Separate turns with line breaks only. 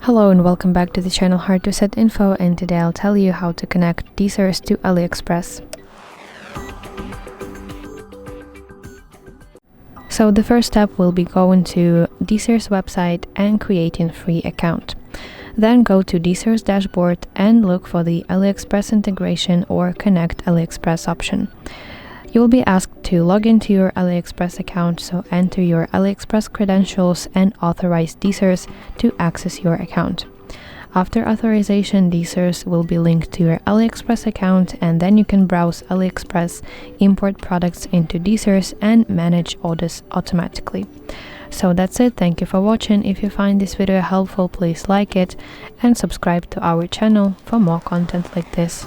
Hello and welcome back to the channel HardReset.Info, and today I'll tell you how to connect DSers to AliExpress. So the first step will be going to DSers website and creating free account. Then go to DSers dashboard and look for the AliExpress integration or connect AliExpress option. You will be asked to log into your AliExpress account, so enter your AliExpress credentials and authorize DSers to access your account. After authorization, DSers will be linked to your AliExpress account, and then you can browse AliExpress, import products into DSers, and manage orders automatically. So that's it. Thank you for watching. If you find this video helpful, please like it and subscribe to our channel for more content like this.